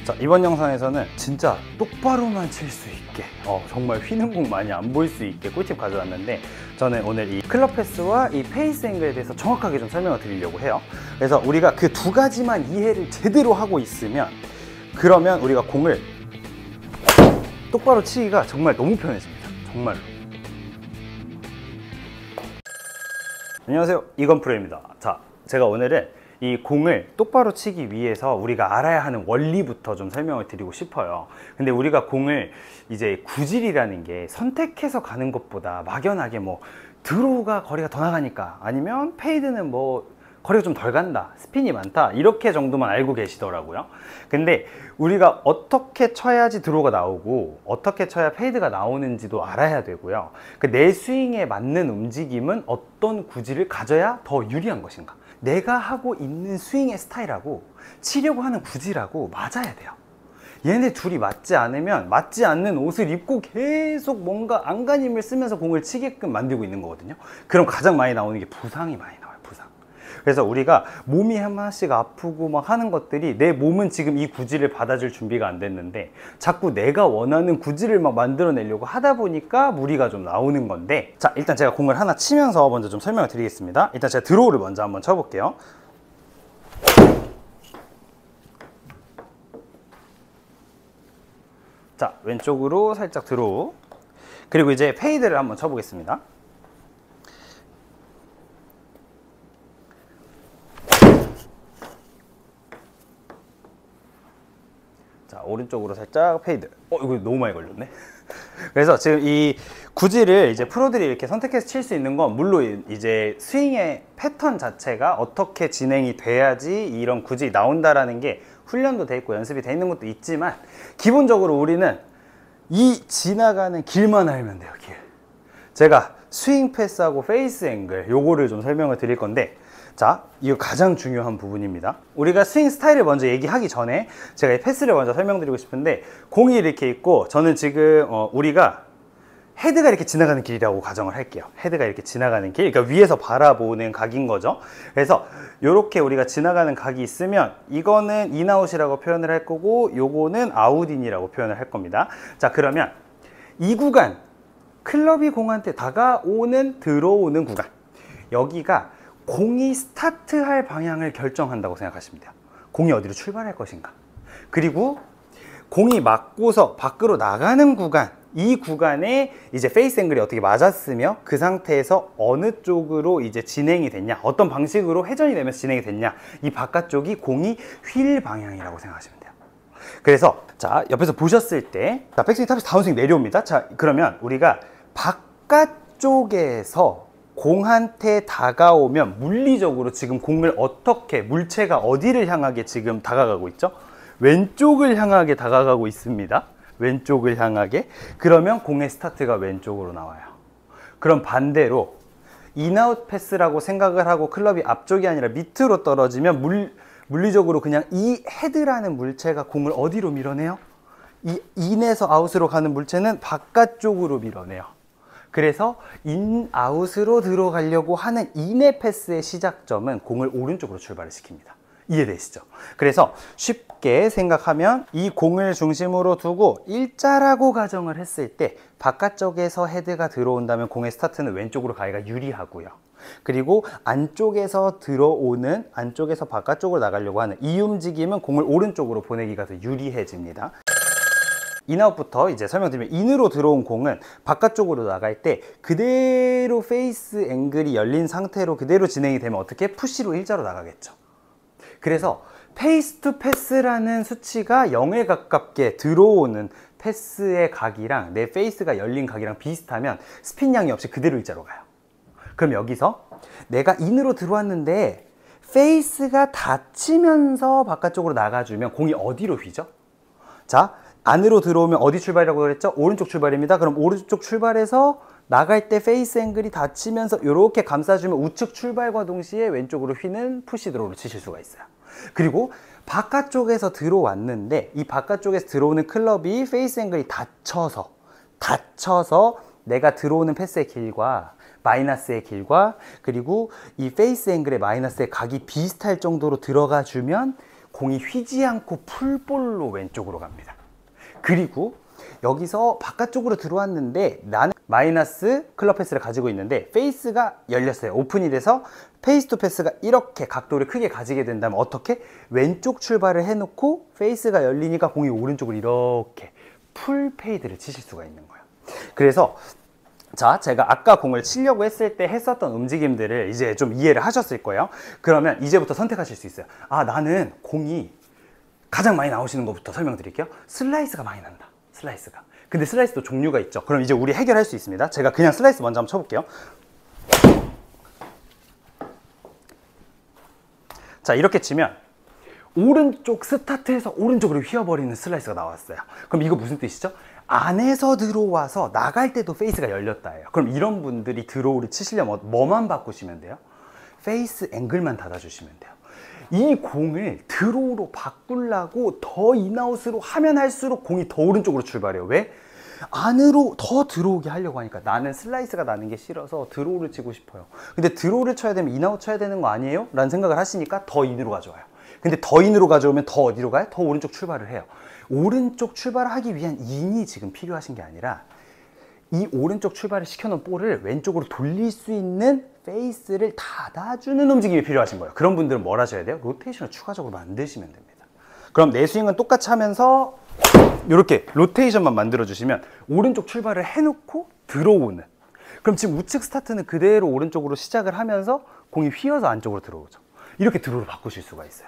자, 이번 영상에서는 진짜 똑바로만 칠 수 있게 정말 휘는 공 많이 안 보일 수 있게 꿀팁 가져왔는데, 저는 오늘 이 클럽 패스와 이 페이스 앵글에 대해서 정확하게 좀 설명을 드리려고 해요. 그래서 우리가 그 두 가지만 이해를 제대로 하고 있으면, 그러면 우리가 공을 똑바로 치기가 정말 너무 편해집니다. 정말로. 안녕하세요, 이건프로입니다. 자, 제가 오늘은 이 공을 똑바로 치기 위해서 우리가 알아야 하는 원리부터 좀 설명을 드리고 싶어요. 근데 우리가 공을 이제 구질이라는 게 선택해서 가는 것보다 막연하게 뭐 드로우가 거리가 더 나가니까, 아니면 페이드는 뭐 거리가 좀 덜 간다, 스핀이 많다, 이렇게 정도만 알고 계시더라고요. 근데 우리가 어떻게 쳐야지 드로우가 나오고 어떻게 쳐야 페이드가 나오는지도 알아야 되고요. 내 스윙에 맞는 움직임은 어떤 구질을 가져야 더 유리한 것인가, 내가 하고 있는 스윙의 스타일하고 치려고 하는 구질하고 맞아야 돼요. 얘네 둘이 맞지 않으면 맞지 않는 옷을 입고 계속 뭔가 안간힘을 쓰면서 공을 치게끔 만들고 있는 거거든요. 그럼 가장 많이 나오는 게 부상이 많이 나와요. 부상. 그래서 우리가 몸이 하나씩 아프고 막 하는 것들이, 내 몸은 지금 이 구질을 받아줄 준비가 안 됐는데 자꾸 내가 원하는 구질을 막 만들어내려고 하다 보니까 무리가 좀 나오는 건데, 자, 일단 제가 공을 하나 치면서 먼저 좀 설명을 드리겠습니다. 일단 제가 드로우를 먼저 한번 쳐볼게요. 자, 왼쪽으로 살짝 드로우. 그리고 이제 페이드를 한번 쳐보겠습니다. 자, 오른쪽으로 살짝 페이드. 이거 너무 많이 걸렸네. 그래서 지금 이 구질을 이제 프로들이 이렇게 선택해서 칠 수 있는 건, 물론 이제 스윙의 패턴 자체가 어떻게 진행이 돼야지 이런 구질이 나온다라는 게 훈련도 돼 있고 연습이 돼 있는 것도 있지만, 기본적으로 우리는 이 지나가는 길만 알면 돼요. 길. 제가 스윙 패스하고 페이스 앵글 요거를 좀 설명을 드릴 건데, 자, 이거 가장 중요한 부분입니다. 우리가 스윙 스타일을 먼저 얘기하기 전에 제가 이 패스를 먼저 설명드리고 싶은데, 공이 이렇게 있고 저는 지금 우리가 헤드가 이렇게 지나가는 길이라고 가정을 할게요. 헤드가 이렇게 지나가는 길, 그러니까 위에서 바라보는 각인 거죠. 그래서 이렇게 우리가 지나가는 각이 있으면 이거는 인아웃이라고 표현을 할 거고, 요거는 아웃인이라고 표현을 할 겁니다. 자, 그러면 이 구간, 클럽이 공한테 다가오는, 들어오는 구간, 여기가 공이 스타트할 방향을 결정한다고 생각하시면 돼요. 공이 어디로 출발할 것인가, 그리고 공이 맞고서 밖으로 나가는 구간, 이 구간에 이제 페이스 앵글이 어떻게 맞았으며 그 상태에서 어느 쪽으로 이제 진행이 됐냐, 어떤 방식으로 회전이 되면서 진행이 됐냐, 이 바깥쪽이 공이 휠 방향이라고 생각하시면 돼요. 그래서 자, 옆에서 보셨을 때, 자, 백스윙 탑에서 다운스윙 내려옵니다. 자, 그러면 우리가 바깥쪽에서 공한테 다가오면 물리적으로 지금 공을 어떻게, 물체가 어디를 향하게 지금 다가가고 있죠? 왼쪽을 향하게 다가가고 있습니다. 왼쪽을 향하게. 그러면 공의 스타트가 왼쪽으로 나와요. 그럼 반대로 인아웃 패스라고 생각을 하고 클럽이 앞쪽이 아니라 밑으로 떨어지면 물리적으로 그냥 이 헤드라는 물체가 공을 어디로 밀어내요? 이 인에서 아웃으로 가는 물체는 바깥쪽으로 밀어내요. 그래서 인아웃으로 들어가려고 하는 인의 패스의 시작점은 공을 오른쪽으로 출발을 시킵니다. 이해되시죠? 그래서 쉽게 생각하면 이 공을 중심으로 두고 일자라고 가정을 했을 때, 바깥쪽에서 헤드가 들어온다면 공의 스타트는 왼쪽으로 가기가 유리하고요. 그리고 안쪽에서 들어오는, 안쪽에서 바깥쪽으로 나가려고 하는 이 움직임은 공을 오른쪽으로 보내기가 더 유리해집니다. 인아웃부터 이제 설명드리면, 인으로 들어온 공은 바깥쪽으로 나갈 때 그대로 페이스 앵글이 열린 상태로 그대로 진행이 되면 어떻게? 푸시로 일자로 나가겠죠. 그래서 페이스 투 패스라는 수치가 0에 가깝게 들어오는 패스의 각이랑 내 페이스가 열린 각이랑 비슷하면 스핀량이 없이 그대로 일자로 가요. 그럼 여기서 내가 인으로 들어왔는데 페이스가 닫히면서 바깥쪽으로 나가주면 공이 어디로 휘죠? 자, 안으로 들어오면 어디 출발이라고 그랬죠? 오른쪽 출발입니다. 그럼 오른쪽 출발해서 나갈 때 페이스 앵글이 닫히면서 이렇게 감싸주면 우측 출발과 동시에 왼쪽으로 휘는 푸시 드로우를 치실 수가 있어요. 그리고 바깥쪽에서 들어왔는데 이 바깥쪽에서 들어오는 클럽이 페이스 앵글이 닫혀서 내가 들어오는 패스의 길과 마이너스의 길과 그리고 이 페이스 앵글의 마이너스의 각이 비슷할 정도로 들어가 주면 공이 휘지 않고 풀볼로 왼쪽으로 갑니다. 그리고 여기서 바깥쪽으로 들어왔는데 나는 마이너스 클럽 패스를 가지고 있는데 페이스가 열렸어요. 오픈이 돼서 페이스 투 패스가 이렇게 각도를 크게 가지게 된다면 어떻게? 왼쪽 출발을 해놓고 페이스가 열리니까 공이 오른쪽으로 이렇게 풀 페이드를 치실 수가 있는 거예요. 그래서 자, 제가 아까 공을 치려고 했을 때 했었던 움직임들을 이제 좀 이해를 하셨을 거예요. 그러면 이제부터 선택하실 수 있어요. 아, 나는 공이 가장 많이 나오시는 것부터 설명드릴게요. 슬라이스가 많이 난다. 슬라이스가. 근데 슬라이스도 종류가 있죠. 그럼 이제 우리 해결할 수 있습니다. 제가 그냥 슬라이스 먼저 한번 쳐볼게요. 자, 이렇게 치면 오른쪽 스타트에서 오른쪽으로 휘어버리는 슬라이스가 나왔어요. 그럼 이거 무슨 뜻이죠? 안에서 들어와서 나갈 때도 페이스가 열렸다예요. 그럼 이런 분들이 드로우를 치시려면 뭐만 바꾸시면 돼요? 페이스 앵글만 닫아주시면 돼요. 이 공을 드로우로 바꾸려고 더 인아웃으로 하면 할수록 공이 더 오른쪽으로 출발해요. 왜? 안으로 더 들어오게 하려고 하니까. 나는 슬라이스가 나는 게 싫어서 드로우를 치고 싶어요. 근데 드로우를 쳐야 되면 인아웃 쳐야 되는 거 아니에요? 라는 생각을 하시니까 더 인으로 가져와요. 근데 더 인으로 가져오면 더 어디로 가요? 더 오른쪽 출발을 해요. 오른쪽 출발을 하기 위한 인이 지금 필요하신 게 아니라 이 오른쪽 출발을 시켜놓은 볼을 왼쪽으로 돌릴 수 있는 페이스를 닫아주는 움직임이 필요하신 거예요. 그런 분들은 뭘 하셔야 돼요? 로테이션을 추가적으로 만드시면 됩니다. 그럼 내 스윙은 똑같이 하면서 이렇게 로테이션만 만들어 주시면 오른쪽 출발을 해놓고 들어오는, 그럼 지금 우측 스타트는 그대로 오른쪽으로 시작을 하면서 공이 휘어서 안쪽으로 들어오죠. 이렇게 드로우로 바꾸실 수가 있어요.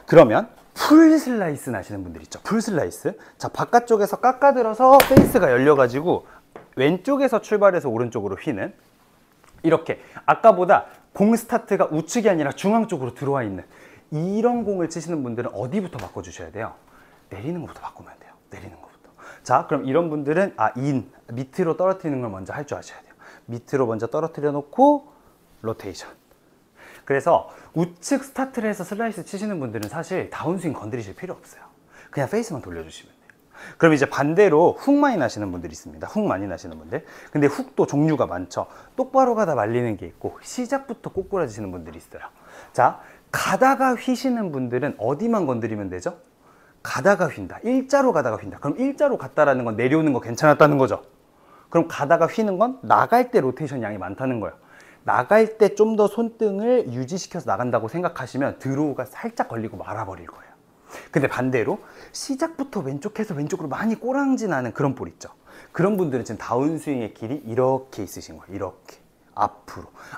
그러면 풀 슬라이스 나시는 분들 있죠. 풀 슬라이스. 자, 바깥쪽에서 깎아들어서 페이스가 열려가지고 왼쪽에서 출발해서 오른쪽으로 휘는, 이렇게 아까보다 공 스타트가 우측이 아니라 중앙 쪽으로 들어와 있는 이런 공을 치시는 분들은 어디부터 바꿔주셔야 돼요? 내리는 것부터 바꾸면 돼요. 내리는 것부터. 자, 그럼 이런 분들은 밑으로 떨어뜨리는 걸 먼저 할 줄 아셔야 돼요. 밑으로 먼저 떨어뜨려 놓고 로테이션. 그래서 우측 스타트를 해서 슬라이스 치시는 분들은 사실 다운스윙 건드리실 필요 없어요. 그냥 페이스만 돌려주시면 돼요. 그럼 이제 반대로 훅 많이 나시는 분들이 있습니다. 훅 많이 나시는 분들. 근데 훅도 종류가 많죠. 똑바로 가다 말리는 게 있고 시작부터 꼬꾸라지시는 분들이 있어요. 자, 가다가 휘시는 분들은 어디만 건드리면 되죠? 가다가 휜다. 일자로 가다가 휜다. 그럼 일자로 갔다라는 건 내려오는 거 괜찮았다는 거죠. 그럼 가다가 휘는 건 나갈 때 로테이션 양이 많다는 거예요. 나갈 때 좀 더 손등을 유지시켜서 나간다고 생각하시면 드로우가 살짝 걸리고 말아버릴 거예요. 근데 반대로 시작부터 왼쪽에서 왼쪽으로 많이 꼬랑지 나는 그런 볼 있죠. 그런 분들은 지금 다운스윙의 길이 이렇게 있으신 거예요. 이렇게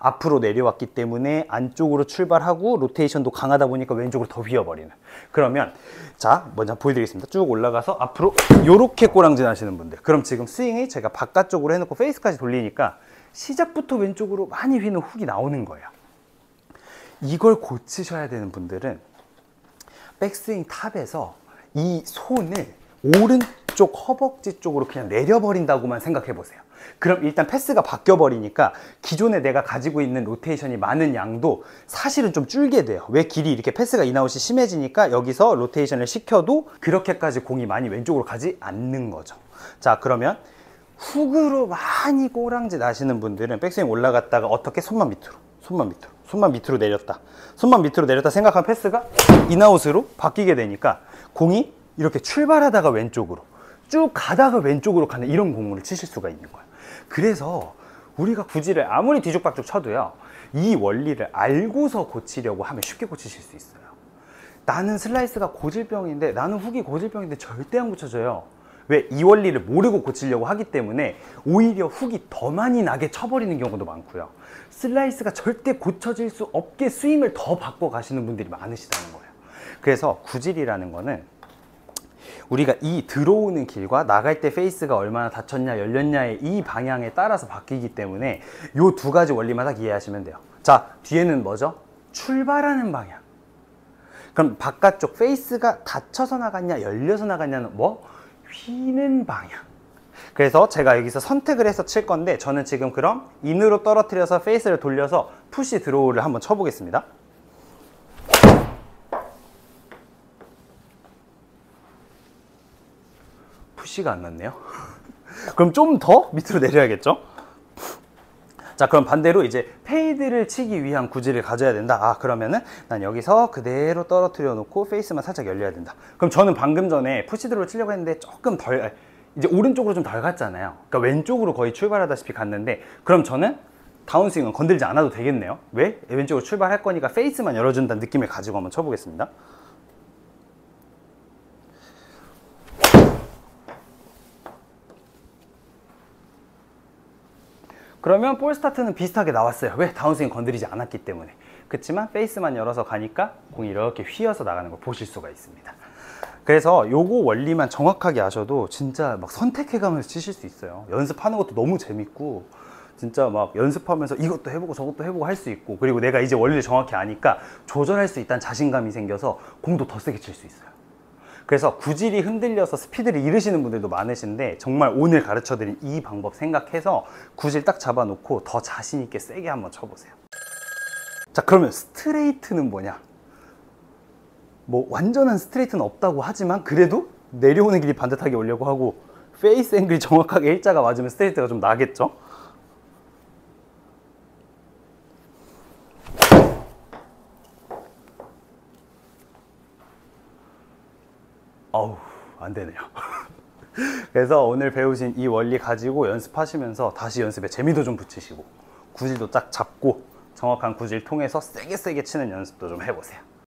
앞으로 내려왔기 때문에 안쪽으로 출발하고 로테이션도 강하다 보니까 왼쪽으로 더 휘어버리는. 그러면 자, 먼저 보여드리겠습니다. 쭉 올라가서 앞으로 이렇게 꼬랑지 나시는 분들, 그럼 지금 스윙이 제가 바깥쪽으로 해놓고 페이스까지 돌리니까 시작부터 왼쪽으로 많이 휘는 훅이 나오는 거예요. 이걸 고치셔야 되는 분들은 백스윙 탑에서 이 손을 오른쪽 허벅지 쪽으로 그냥 내려버린다고만 생각해 보세요. 그럼 일단 패스가 바뀌어 버리니까 기존에 내가 가지고 있는 로테이션이 많은 양도 사실은 좀 줄게 돼요. 왜? 길이 이렇게 패스가 인아웃이 심해지니까 여기서 로테이션을 시켜도 그렇게까지 공이 많이 왼쪽으로 가지 않는 거죠. 자, 그러면 훅으로 많이 꼬랑지 나시는 분들은 백스윙 올라갔다가 어떻게? 손만 밑으로 내렸다 생각한 패스가 인아웃으로 바뀌게 되니까 공이 이렇게 출발하다가 왼쪽으로 쭉 가다가 왼쪽으로 가는 이런 공을 치실 수가 있는 거예요. 그래서 우리가 구질을 아무리 뒤죽박죽 쳐도요, 이 원리를 알고서 고치려고 하면 쉽게 고치실 수 있어요. 나는 슬라이스가 고질병인데, 나는 훅이 고질병인데 절대 안 고쳐져요. 왜? 이 원리를 모르고 고치려고 하기 때문에 오히려 훅이 더 많이 나게 쳐버리는 경우도 많고요. 슬라이스가 절대 고쳐질 수 없게 스윙을 더 바꿔 가시는 분들이 많으시다는 거예요. 그래서 구질이라는 거는 우리가 이 들어오는 길과 나갈 때 페이스가 얼마나 닫혔냐 열렸냐의 이 방향에 따라서 바뀌기 때문에 이 두 가지 원리만 딱 이해하시면 돼요. 자, 뒤에는 뭐죠? 출발하는 방향. 그럼 바깥쪽 페이스가 닫혀서 나갔냐 열려서 나갔냐는 뭐? 휘는 방향. 그래서 제가 여기서 선택을 해서 칠 건데, 저는 지금 그럼 인으로 떨어뜨려서 페이스를 돌려서 푸시 드로우를 한번 쳐보겠습니다. 푸시가 안 났네요. 그럼 좀 더 밑으로 내려야겠죠? 자, 그럼 반대로 이제 페이드를 치기 위한 구질을 가져야 된다. 아, 그러면은 난 여기서 그대로 떨어뜨려 놓고 페이스만 살짝 열려야 된다. 그럼 저는 방금 전에 푸시드로우 치려고 했는데 조금 덜, 이제 오른쪽으로 좀 덜 갔잖아요. 그러니까 왼쪽으로 거의 출발하다시피 갔는데, 그럼 저는 다운스윙은 건들지 않아도 되겠네요. 왜? 왼쪽으로 출발할 거니까 페이스만 열어준다는 느낌을 가지고 한번 쳐보겠습니다. 그러면 볼 스타트는 비슷하게 나왔어요. 왜? 다운스윙 건드리지 않았기 때문에. 그렇지만 페이스만 열어서 가니까 공이 이렇게 휘어서 나가는 걸 보실 수가 있습니다. 그래서 요거 원리만 정확하게 아셔도 진짜 막 선택해가면서 치실 수 있어요. 연습하는 것도 너무 재밌고, 진짜 막 연습하면서 이것도 해보고 저것도 해보고 할 수 있고, 그리고 내가 이제 원리를 정확히 아니까 조절할 수 있다는 자신감이 생겨서 공도 더 세게 칠 수 있어요. 그래서 구질이 흔들려서 스피드를 잃으시는 분들도 많으신데, 정말 오늘 가르쳐드린 이 방법 생각해서 구질 딱 잡아놓고 더 자신 있게 세게 한번 쳐보세요. 자, 그러면 스트레이트는 뭐냐? 뭐 완전한 스트레이트는 없다고 하지만 그래도 내려오는 길이 반듯하게 오려고 하고 페이스 앵글이 정확하게 일자가 맞으면 스트레이트가 좀 나겠죠? 어우, 안 되네요. 그래서 오늘 배우신 이 원리 가지고 연습하시면서 다시 연습에 재미도 좀 붙이시고 구질도 딱 잡고 정확한 구질 통해서 세게 치는 연습도 좀 해보세요.